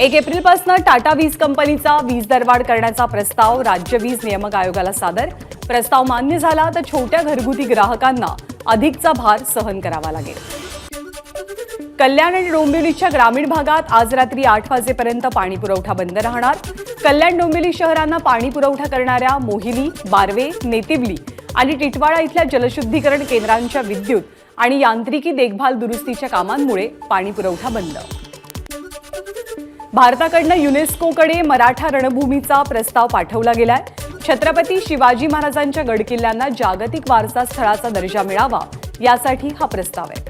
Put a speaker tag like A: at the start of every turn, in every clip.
A: 1 एप्रिलपासून टाटा वीज कंपनीचा वीज दरवाढ करण्याचा प्रस्ताव राज्य वीज नियामक आयोगाला सादर। प्रस्ताव मान्य झाला तर छोट्या घरगुती ग्राहकांना अधिकचा भार सहन करावा लागेल। कल्याण आणि डोंबिवलीच्या ग्रामीण भागात आज रात्री 8 वाजेपर्यंत पाणी पुरवठा बंद राहणार। कल्याण डोंबिवली शहरांना पाणी पुरवठा करणाऱ्या मोहिली, बारवे, नेतिवली आणि टिटवाळा इथल्या जलशुद्धीकरण केंद्रांच्या विद्युत आणि यांत्रिकी देखभाल दुरुस्तीच्या कामांमुळे पाणी पुरवठा बंद। भारताकडून युनेस्कोकडे मराठा रणभूमीचा प्रस्ताव पाठवला गेलाय। छत्रपती शिवाजी महाराजांच्या गडकिल्ल्यांना जागतिक वारसा स्थळाचा दर्जा मिळावा यासाठी हा प्रस्ताव आहे।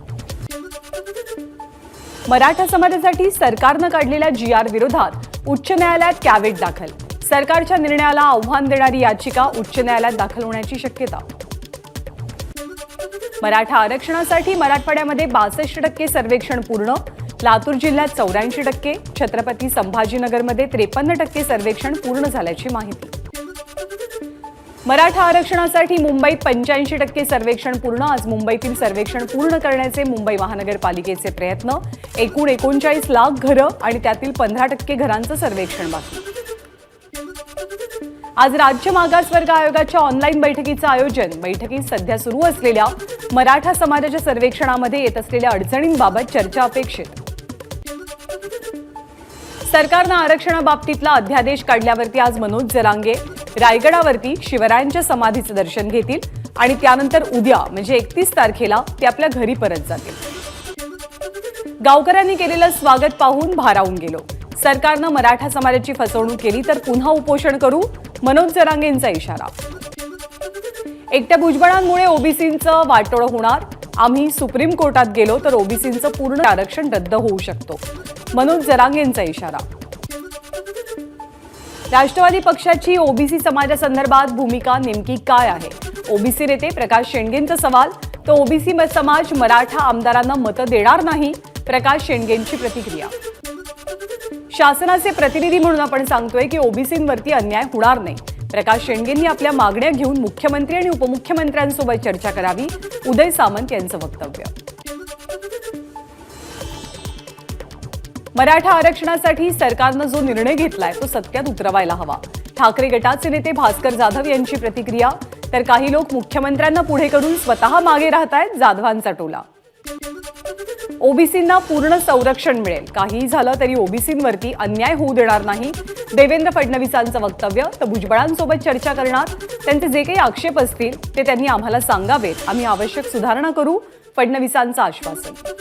A: मराठा समाजासाठी सरकारने काढलेल्या जीआर विरोधात उच्च न्यायालयात कॅव्हेट दाखल। सरकारच्या निर्णयाला आव्हान देणारी याचिका उच्च न्यायालयात दाखल होण्याची शक्यता। मराठा आरक्षणासाठी मराठवाड्यामध्ये 62% सर्वेक्षण पूर्ण। लातूर जिल्ह्यात 84%, छत्रपती संभाजीनगरमध्ये 53% सर्वेक्षण पूर्ण झाल्याची माहिती। मराठा आरक्षणासाठी मुंबईत 85% सर्वेक्षण पूर्ण। आज मुंबईतील सर्वेक्षण पूर्ण करण्याचे मुंबई महानगरपालिकेचे प्रयत्न। एकूण 39 लाख घरं आणि त्यातील 15% घरांचं सर्वेक्षण बाकी। आज राज्य मागासवर्ग आयोगाच्या ऑनलाईन बैठकीचं आयोजन। बैठकीत सध्या सुरू असलेल्या मराठा समाजाच्या सर्वेक्षणामध्ये येत असलेल्या अडचणींबाबत चर्चा अपेक्षित। सरकारनं आरक्षणाबाबतीतला अध्यादेश काढल्यावरती आज मनोज जरांगे रायगडावरती शिवरायांच्या समाधीचं दर्शन घेतील आणि त्यानंतर उद्या म्हणजे 31 तारखेला ते आपल्या घरी परत जातील। गावकऱ्यांनी केलेलं स्वागत पाहून भारावून गेलो। सरकारनं मराठा समाजाची फसवणूक केली तर पुन्हा उपोषण करू, मनोज जरांगेंचा इशारा। एकट्या भुजबळांमुळे ओबीसींचं वाटोळं होणार। आम्ही सुप्रीम कोर्टात गेलो तर ओबीसींचं पूर्ण आरक्षण रद्द होऊ शकतो, मनोज जरांगेंचा इशारा। राष्ट्रवादी पक्षाची ओबीसी समाजासंदर्भात भूमिका नेमकी काय आहे? ओबीसी नेते प्रकाश शेंडगेंचा सवाल। तर ओबीसी समाज मराठा आमदारांना मतं देणार नाही, प्रकाश शेंडगेंची प्रतिक्रिया। शासनाचे प्रतिनिधी म्हणून आपण सांगतोय की ओबीसींवरती अन्याय होणार नाही। प्रकाश शेंडगेंनी आपल्या मागण्या घेऊन मुख्यमंत्री आणि उपमुख्यमंत्र्यांसोबत चर्चा करावी, उदय सामंत यांचं वक्तव्य। मराठा आरक्षणासाठी सरकारनं जो निर्णय घेतलाय तो सत्यात उतरवायला हवा। ठाकरे गटाचे नेते भास्कर जाधव यांची प्रतिक्रिया। तर काही लोक मुख्यमंत्र्यांना पुढे करून स्वतः मागे राहतायत, जाधवांचा टोला। ओबीसींना पूर्ण संरक्षण मिळेल, काहीही झालं तरी ओबीसींवरती अन्याय होऊ देणार नाही, देवेंद्र फडणवीसांचं वक्तव्य। तर भुजबळांसोबत चर्चा करणार, त्यांचे जे काही आक्षेप असतील ते त्यांनी आम्हाला सांगावेत, आम्ही आवश्यक सुधारणा करू, फडणवीसांचं आश्वासन।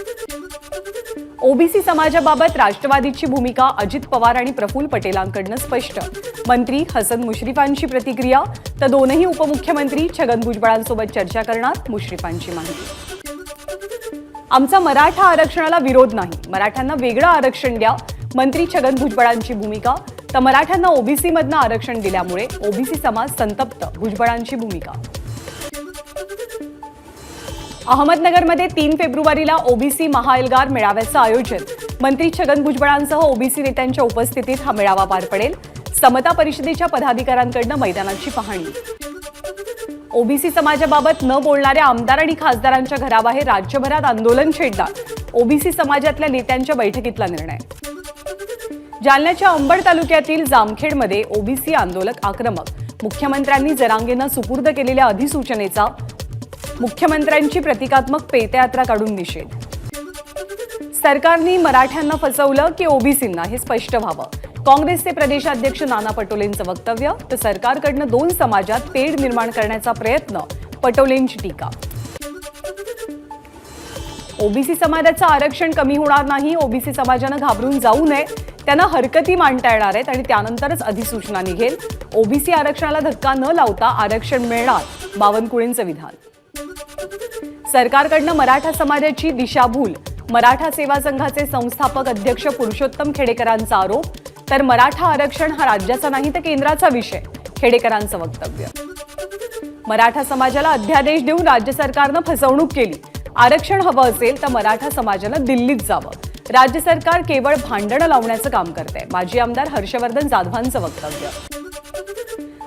A: ओबीसी समाजाबाबत राष्ट्रवादीची भूमिका अजित पवार आणि प्रफुल्ल पटेलांकडून स्पष्ट। मंत्री हसन मुश्रीफांची प्रतिक्रिया। तर दोनही उपमुख्यमंत्री छगन भुजबळांसोबत चर्चा करणार, मुश्रीफांची माहिती। आमचा मराठा आरक्षणाला विरोध नाही, मराठ्यांना वेगळं आरक्षण द्या, मंत्री छगन भुजबळांची भूमिका। तर मराठ्यांना ओबीसी मधनं आरक्षण दिल्यामुळे ओबीसी समाज संतप्त, भुजबळांची भूमिका। अहमदनगरमध्ये 3 फेब्रुवारीला ओबीसी महाएल्गार मेळाव्याचं आयोजन। मंत्री छगन भुजबळांसह ओबीसी नेत्यांच्या उपस्थितीत हा मेळावा पार पडेल। समता परिषदेच्या पदाधिकाऱ्यांकडून मैदानाची पाहणी। ओबीसी समाजाबाबत न बोलणाऱ्या आमदार आणि खासदारांच्या घराबाहेर राज्यभरात आंदोलन छेडणार, ओबीसी समाजातल्या नेत्यांच्या बैठकीतला निर्णय। जालन्याच्या अंबड तालुक्यातील जामखेडमध्ये ओबीसी आंदोलक आक्रमक। मुख्यमंत्र्यांनी जरांगेंना सुपूर्द केलेल्या अधिसूचनेचा मुख्यमंत्र्यांची प्रतिकात्मक पेटयात्रा काढून निषेध। सरकारने मराठ्यांना फसवलं की ओबीसींना हे स्पष्ट व्हावं, काँग्रेसचे प्रदेशाध्यक्ष नाना पटोलेंचं वक्तव्य। तर सरकारकडून 2 समाजात तेढ निर्माण करण्याचा प्रयत्न, पटोलेंची टीका। ओबीसी समाजाचं आरक्षण कमी होणार नाही, ओबीसी समाजानं घाबरून जाऊ नये, त्यांना हरकती मांडता येणार आहेत आणि त्यानंतरच अधिसूचना निघेल। ओबीसी आरक्षणाला धक्का न लावता आरक्षण मिळणार, बावनकुळेंचं विधान। सरकारकडून मराठा समाजाची दिशाभूल, मराठा सेवा संघाचे संस्थापक अध्यक्ष पुरुषोत्तम खेडेकरांचा आरोप। तर मराठा आरक्षण हा राज्याचा नाही तर केंद्राचा विषय, खेडेकरांचं वक्तव्य। मराठा समाजाला अध्यादेश देऊन राज्य सरकारनं फसवणूक केली, आरक्षण हवं असेल तर मराठा समाजानं दिल्लीत जावं, राज्य सरकार केवळ भांडणं लावण्याचं काम करते, माजी आमदार हर्षवर्धन जाधवांचं वक्तव्य।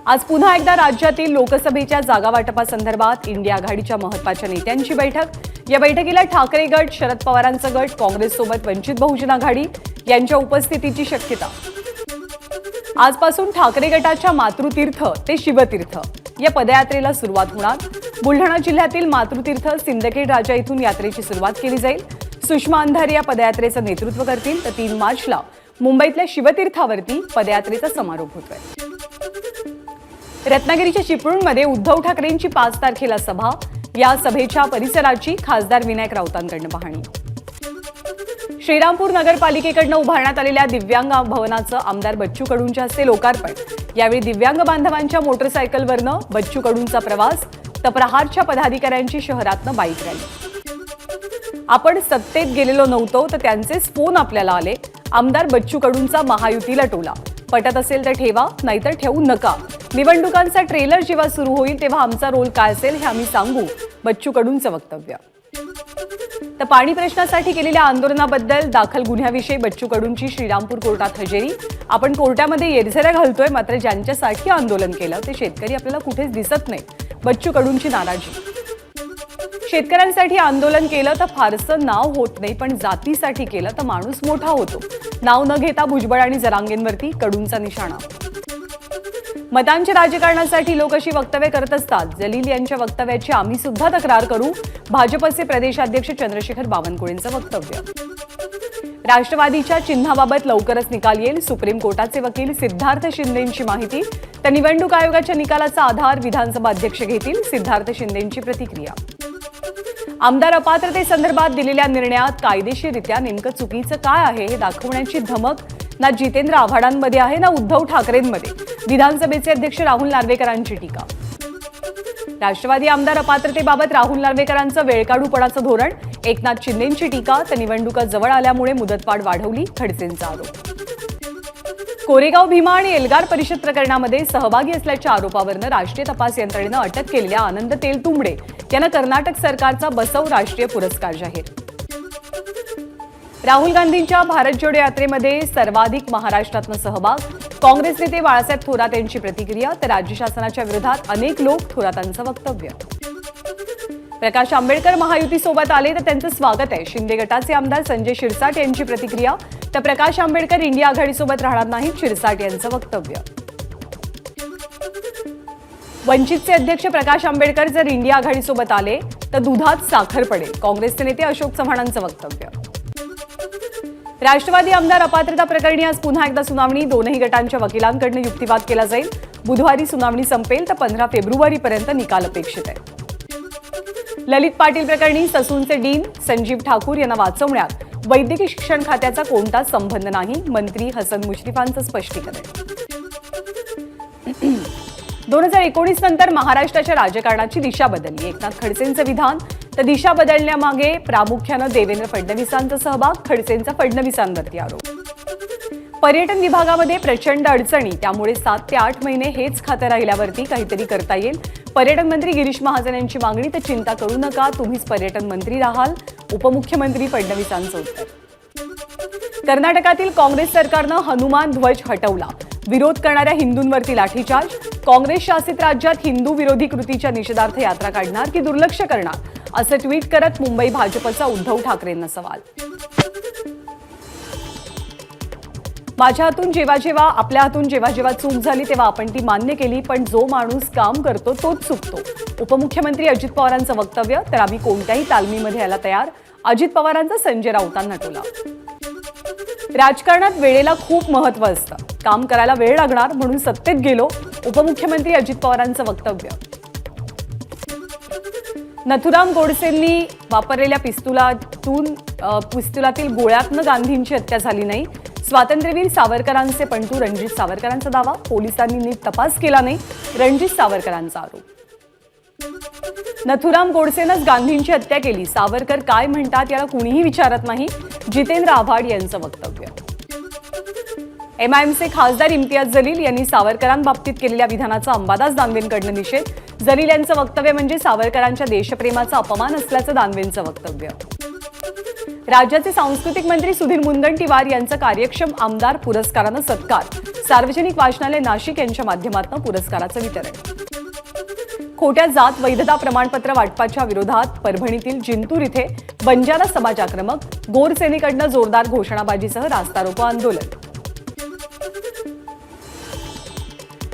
A: आज पुन्हा एकदा राज्यातील लोकसभेच्या जागा वाटपासंदर्भात इंडिया आघाडीच्या महत्त्वाच्या नेत्यांची बैठक। या बैठकीला ठाकरे गट, शरद पवारांचा गट, काँग्रेससोबत वंचित बहुजन आघाडी, यांच्या उपस्थितीची शक्यता। आजपासून ठाकरे गटाच्या मातृतीर्थ ते शिवतीर्थ या पदयात्रेला सुरुवात होणार। बुलढाणा जिल्ह्यातील मातृतीर्थ सिंदखेड राजा इथून यात्रेची सुरुवात केली जाईल। सुषमा अंधारे या पदयात्रेचं नेतृत्व करतील, तर 3 मार्चला मुंबईतल्या शिवतीर्थावरती पदयात्रेचा समारोप होतोय। रत्नागिरीच्या चिपळूणमध्ये उद्धव ठाकरेंची 5 तारखेला सभा। या सभेच्या परिसराची खासदार विनायक राऊतांकडून पाहणी। श्रीरामपूर नगरपालिकेकडून उभारण्यात आलेल्या दिव्यांग भवनाचं आमदार बच्चू कडूंच्या हस्ते लोकार्पण। यावेळी दिव्यांग बांधवांच्या मोटरसायकलवरनं बच्चू कडूंचा प्रवास, तर प्रहारच्या पदाधिकाऱ्यांची शहरातनं बाईक रॅली। आपण सत्तेत गेलेलो नव्हतो, तर त्यांचेच फोन आपल्याला आले। आमदार बच्चू कडूंचा महायुतीला टोला, पटत असेल तर ठेवा, नाहीतर ठेवू नका। निवडणुकांचा ट्रेलर जेव्हा सुरू होईल तेव्हा आमचा रोल काय असेल हे आम्ही सांगू, बच्चू कडूंचं वक्तव्य। तर पाणी प्रश्नासाठी केलेल्या आंदोलनाबद्दल दाखल गुन्ह्याविषयी बच्चू कडूंची श्रीरामपूर कोर्टात हजेरी। आपण कोर्टामध्ये येरझऱ्या घालतोय, मात्र ज्यांच्यासाठी आंदोलन केलं ते शेतकरी आपल्याला कुठेच दिसत नाही, बच्चू कडूंची नाराजी। शेतकऱ्यांसाठी आंदोलन केलं तर फारसं नाव होत नाही, पण जातीसाठी केलं तर माणूस मोठा होतो। नाव न घेता भुजबळ आणि जरांगेंवरती कडूंचा निशाणा। मतांच्या राजकारणासाठी लोक अशी वक्तव्य करत असतात। जलील यांच्या वक्तव्याची आम्ही सुद्धा तक्रार करू, भाजपचे प्रदेशाध्यक्ष चंद्रशेखर बावनकुळेंचं वक्तव्य। राष्ट्रवादीच्या चिन्हाबाबत लवकरच निकाल येईल, सुप्रीम कोर्टाचे वकील सिद्धार्थ शिंदेंची माहिती। तर निवडणूक आयोगाच्या निकालाचा आधार विधानसभा अध्यक्ष घेतील, सिद्धार्थ शिंदेंची प्रतिक्रिया। आमदार अपात्रतेसंदर्भात दिलेल्या निर्णयात कायदेशीररित्या नेमकं चुकीचं काय आहे हे दाखवण्याची धमक ना जितेंद्र आव्हाडांमध्ये आहे ना उद्धव ठाकरेंमध्ये। विधानसभेचे अध्यक्ष राहुल नार्वेकरांची टीका। राष्ट्रवादी आमदार अपात्रतेबाबत राहुल नार्वेकरांचं वेळकाढूपणाचं धोरण, एकनाथ शिंदेंची टीका। तर निवडणुका जवळ आल्यामुळे मुदतवाढ वाढवली, खडसेंचा आरोप। कोरेगाव भीमा आणि एल्गार परिषद प्रकरणामध्ये सहभागी असल्याच्या आरोपावरून राष्ट्रीय तपास यंत्रणेनं अटक केलेल्या आनंद तेलतुंबडे यांना कर्नाटक सरकारचा बसव राष्ट्रीय पुरस्कार जाहीर। राहुल गांधींच्या भारत जोडो यात्रेमध्ये सर्वाधिक महाराष्ट्रातनं सहभाग, काँग्रेस नेते बाळासाहेब थोरात यांची प्रतिक्रिया। तर राज्य शासनाच्या विरोधात अनेक लोक, थोरातांचं वक्तव्य। प्रकाश आंबेडकर महायुतीसोबत आले तर त्यांचं स्वागत आहे, शिंदे गटाचे आमदार संजय शिरसाट यांची प्रतिक्रिया। तर प्रकाश आंबेडकर इंडिया आघाडीसोबत राहणार नाहीत, शिरसाट यांचं वक्तव्य। वंचितचे अध्यक्ष प्रकाश आंबेडकर जर इंडिया आघाडीसोबत आले तर दुधात साखर पडेल, काँग्रेसचे नेते अशोक चव्हाणांचं वक्तव्य। राष्ट्रवादी आमदार अपात्रता प्रकरणी आज पुन्हा एकदा सुनावणी, दोनही गटांच्या वकिलांकडून युक्तिवाद केला जाईल। बुधवारी सुनावणी संपेल, तर 15 फेब्रुवारीपर्यंत निकाल अपेक्षित आहे। ललित पाटील प्रकरणी ससूनचे डीन संजीव ठाकूर यांना वाचवण्यात वैद्यकीय शिक्षण खात्याचा कोणताच संबंध नाही, मंत्री हसन मुश्रीफांचं स्पष्टीकरण। 2019 नंतर महाराष्ट्राच्या राजकारणाची दिशा बदलली, एकनाथ खडसेंचं विधान। तर दिशा बदलण्यामागे प्रामुख्यानं देवेंद्र फडणवीसांचा सहभाग, खडसेंचा फडणवीसांवरती आरोप। पर्यटन विभागामध्ये प्रचंड अडचणी, त्यामुळे 7 ते 8 महिने हेच खातं राहिल्यावरती काहीतरी करता येईल। पर्यटन मंत्री गिरीश महाजन यांची मागणी, तर चिंता करू नका, तुम्हीच पर्यटन मंत्री राहाल, उपमुख्यमंत्री फडणवीसांचं उत्तर। कर्नाटकातील काँग्रेस सरकारनं हनुमान ध्वज हटवला, विरोध करणाऱ्या हिंदूंवरती लाठीचार्ज। काँग्रेस शासित राज्यात हिंदू विरोधी कृतीच्या निषेधार्थ यात्रा काढणार की दुर्लक्ष करणार, असं ट्विट करत मुंबई भाजपचा उद्धव ठाकरेंना सवाल। माझ्या हातून जेव्हा आपल्या हातून जेव्हा चूक झाली तेव्हा आपण ती मान्य केली, पण जो माणूस काम करतो तोच चुकतो, उपमुख्यमंत्री अजित पवारांचं वक्तव्य। तर आम्ही कोणत्याही तालमीमध्ये यायला तयार, अजित पवारांचा संजय राऊतांना टोला। राजकारणात वेळेला खूप महत्त्व असतं, काम करायला वेळ लागणार म्हणून सत्तेत गेलो, उपमुख्यमंत्री अजित पवारांचं वक्तव्य। नथुराम गोडसेंनी वापरलेल्या पिस्तुलातील गोळ्यातनं गांधींची हत्या झाली नाही, स्वातंत्र्यवीर सावरकरांचे पंटू रणजित सावरकरांचा दावा। पोलिसांनी नीट तपास केला नाही, रणजित सावरकरांचा आरोप। नथुराम गोडसेनंच गांधींची हत्या केली, सावरकर काय म्हणतात याला कुणीही विचारत नाही, जितेंद्र आव्हाड यांचं वक्तव्य। एमआयएमचे खासदार इम्तियाज जलील यांनी सावरकरांबाबतीत केलेल्या विधानाचा अंबादास दानवेंकडून निषेध। जलील यांचं वक्तव्य म्हणजे सावरकरांच्या देशप्रेमाचा अपमान असल्याचं दानवेंचं वक्तव्य। राज्याचे सांस्कृतिक मंत्री सुधीर मुनगंटीवार यांचा कार्यक्षम आमदार पुरस्कारानं सत्कार, सार्वजनिक वाचनालय नाशिक यांच्या माध्यमातून पुरस्काराचं वितरण। खोट्या जात वैधता प्रमाणपत्र वाटपाच्या विरोधात परभणीतील जिंतूर इथे बंजारा समाज आक्रमक, गोर सेनेकडनं जोरदार घोषणाबाजीसह रास्ता रोको आंदोलन.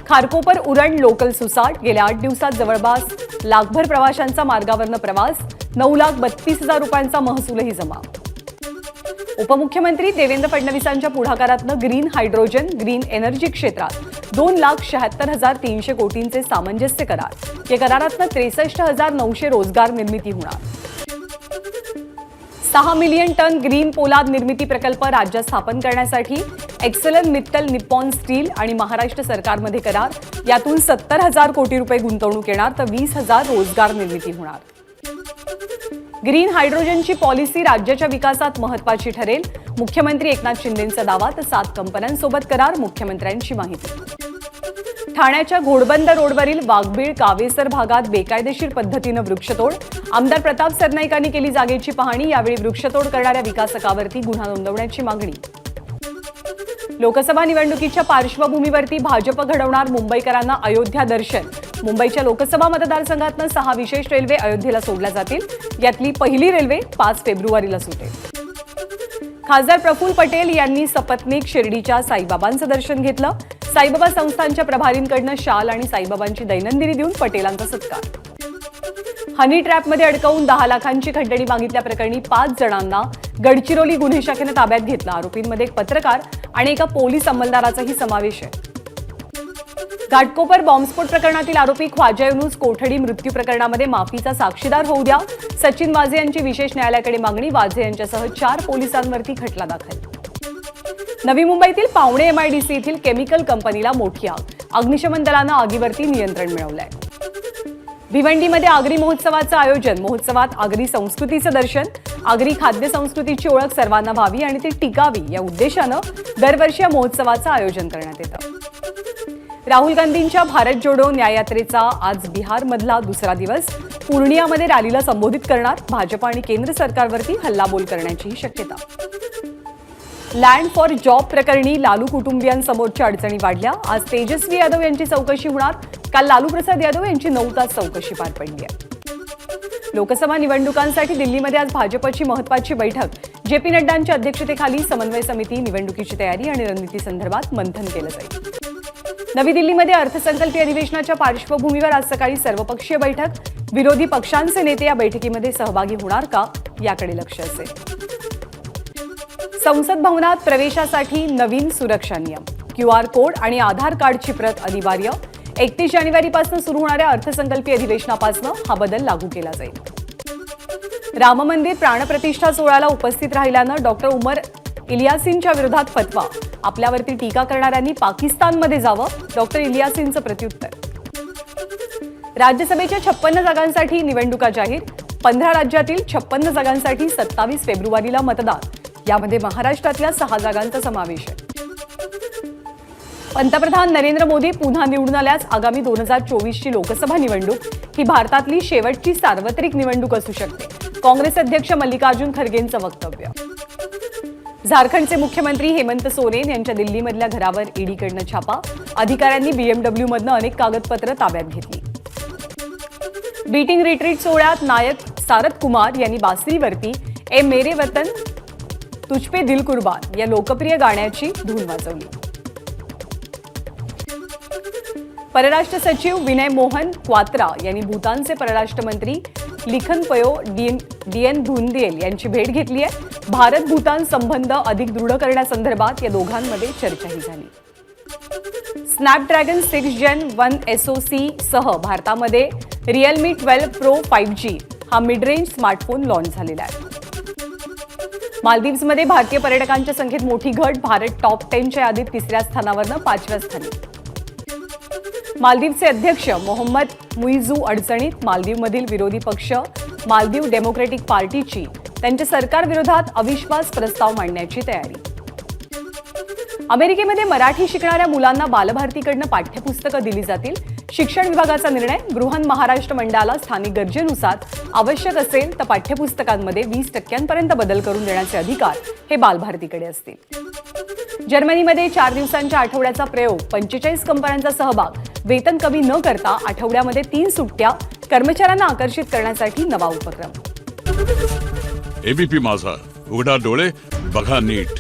A: खारकोपर उरण लोकल सुसाट, गेल्या 8 दिवसात जवळपास लाखभर प्रवाशांचा मार्गावरनं प्रवास, 9,32,000 रुपयांचा महसूलही जमा. उपमुख्यमंत्री देवेंद्र फडणवीसांच्या पुढाकारातनं ग्रीन हायड्रोजन, ग्रीन एनर्जी क्षेत्रात 2,76,300 कोटींचे सामंजस्य करार. या करारातनं 63,900 रोजगार निर्मिती होणार. 6 मिलियन टन ग्रीन पोलाद निर्मिती प्रकल्प राज्यात स्थापन करण्यासाठी एक्सलन मित्तल निप्पॉन स्टील आणि महाराष्ट्र सरकारमध्ये करार. यातून 70,000 कोटी रुपये गुंतवणूक येणार तर 20,000 रोजगार निर्मिती होणार. ग्रीन हायड्रोजनची पॉलिसी राज्याच्या विकासात महत्त्वाची ठरेल. मुख्यमंत्री एकनाथ शिंदेंचा दावा तर 7 कंपन्यांसोबत करार. मुख्यमंत्र्यांची माहिती. ठाण्याच्या घोडबंदर रोडवरील वाघबीळ कावेसर भागात बेकायदेशीर पद्धतीनं वृक्षतोड. आमदार प्रताप सरनाईकांनी केली जागेची पाहणी. यावेळी वृक्षतोड करणाऱ्या विकासकावरती गुन्हा नोंदवण्याची मागणी. लोकसभा निवडणुकीच्या पार्श्वभूमीवरती भाजप घडवणार मुंबईकरांना अयोध्या दर्शन. मुंबईच्या लोकसभा मतदारसंघातनं 6 विशेष रेल्वे अयोध्येला सोडल्या जातील. यातली पहिली रेल्वे 5 फेब्रुवारीला सुटेल. खासदार प्रफुल्ल पटेल यांनी सपत्नीक शिर्डीच्या साईबाबांचं दर्शन घेतलं. साईबाबा संस्थांच्या प्रभारींकडनं शाल आणि साईबाबांची दैनंदिनी देऊन पटेलांचा सत्कार. हनी ट्रॅपमध्ये अडकवून 10 लाखांची खंडणी मागितल्याप्रकरणी 5 जणांना गडचिरोली गुन्हे शाखेनं ताब्यात घेतलं. आरोपींमध्ये एक पत्रकार आणि एका पोलीस अंमलदाराचाही समावेश आहे. घाटकोपर बॉम्बस्फोट प्रकरणातील आरोपी ख्वाजा युनूस कोठडी मृत्यू प्रकरणामध्ये माफीचा साक्षीदार होऊ द्या. सचिन वाझे यांची विशेष न्यायालयाकडे मागणी. वाझे यांच्यासह 4 पोलिसांवरती खटला दाखल. नवी मुंबईतील पावणे MIDC येथील केमिकल कंपनीला मोठी आग. अग्निशमन दलानं आगीवरती नियंत्रण मिळवलंय. भिवंडीमध्ये आगरी महोत्सवाचं आयोजन. महोत्सवात आगरी संस्कृतीचं दर्शन. आगरी खाद्य संस्कृतीची ओळख सर्वांना व्हावी आणि ती टिकावी या उद्देशानं दरवर्षी या महोत्सवाचं आयोजन करण्यात येतं. राहुल गांधींच्या भारत जोडो न्याययात्रेचा आज बिहारमधला दुसरा दिवस. पूर्णियामध्ये रॅलीला संबोधित करणार. भाजप आणि केंद्र सरकारवरती हल्लाबोल करण्याचीही शक्यता. लँड फॉर जॉब प्रकरणी लालू कुटुंबियांसमोरच्या अडचणी वाढल्या. आज तेजस्वी यादव यांची चौकशी होणार. काल लालू प्रसाद यादव यांची 9 तास चौकशी पार पडली आहे. लोकसभा निवडणुकांसाठी दिल्लीमध्ये आज भाजपची महत्त्वाची बैठक. JP नड्डांच्या अध्यक्षतेखाली समन्वय समिती निवडणुकीची तयारी आणि रणनीती संदर्भात मंथन केलं जाईल. नवी दिल्लीमध्ये अर्थसंकल्पीय अधिवेशनाच्या पार्श्वभूमीवर आज सकाळी सर्वपक्षीय बैठक. विरोधी पक्षांचे नेते या बैठकीमध्ये सहभागी होणार का याकडे लक्ष असेल. संसद भवनात प्रवेशासाठी नवीन सुरक्षा नियम. QR कोड आणि आधार कार्डची प्रत अनिवार्य. 31 जानेवारीपासून सुरू होणाऱ्या अर्थसंकल्पीय अधिवेशनापासून हा बदल लागू केला जाईल. राम मंदिर प्राणप्रतिष्ठा सोहळ्याला उपस्थित राहिल्यानं डॉक्टर उमर इलियासींच्या विरोधात फतवा. आपल्यावरती टीका करणाऱ्यांनी पाकिस्तानमध्ये जावं. डॉक्टर इलियासींचं प्रत्युत्तर. राज्यसभेच्या 56 जागांसाठी निवडणुका जाहीर. 15 राज्यातील 56 जागांसाठी 27 फेब्रुवारीला मतदान. यामध्ये महाराष्ट्रातल्या 6 जागांचा समावेश आहे. पंतप्रधान नरेंद्र मोदी पुन्हा निवडून आल्यास आगामी 2024ची लोकसभा निवडणूक ही भारतातली शेवटची सार्वत्रिक निवडणूक असू शकते. काँग्रेस अध्यक्ष मल्लिकार्जुन खरगेंचं वक्तव्य. झारखंडचे मुख्यमंत्री हेमंत सोरेन यांच्या दिल्लीमधल्या घरावर ईडीकडनं छापा. अधिकाऱ्यांनी BMW मधनं अनेक कागदपत्र ताब्यात घेतली. बीटिंग रिट्रीट सोहळ्यात नायक सारथ कुमार यांनी बासरीवरती ए मेरे वतन तुझपे दिल कुर्बान या लोकप्रिय गाण्याची धून वाजवली. परराष्ट्र सचिव विनय मोहन क्वात्रा यांनी भूतानचे परराष्ट्र मंत्री लिखनपयो डिएन धुंदेल यांची भेट घेतली आहे. भारत भूतान संबंध अधिक दृढ करण्यासंदर्भात या दोघांमध्ये चर्चाही झाली. स्नॅपड्रॅगन 6 Gen 1 SoC सह भारतामध्ये रिअलमी 12 Pro 5G हा मिड रेंज स्मार्टफोन लॉन्च झालेला आहे. मालदीव्समध्ये भारतीय पर्यटकांच्या संख्येत मोठी घट. भारत टॉप 10च्या यादीत 3ऱ्या स्थानावरनं 5व्या स्थानी. मालदीवचे अध्यक्ष मोहम्मद मुइझू अडचणीत. मालदीवमधील विरोधी पक्ष मालदीव डेमोक्रेटिक पार्टीची त्यांच्या सरकारविरोधात अविश्वास प्रस्ताव मांडण्याची तयारी. अमेरिकेमध्ये मराठी शिकणाऱ्या मुलांना बालभारतीकडनं पाठ्यपुस्तकं दिली जातील. शिक्षण विभागाचा निर्णय. बृहन महाराष्ट्र मंडळाला स्थानिक गरजेनुसार आवश्यक असेल तर पाठ्यपुस्तकांमध्ये 20% बदल करून देण्याचे अधिकार हे बालभारतीकडे असतील. जर्मनीमध्ये 4 दिवसांच्या आठवड्याचा प्रयोग. 45 कंपन्यांचा सहभाग. वेतन कमी न करता आठवड्यामध्ये 3 सुट्ट्या, कर्मचाऱ्यांना आकर्षित करण्यासाठी नवा उपक्रम.
B: एबीपी माझा, उघडा डोळे बघा नीट.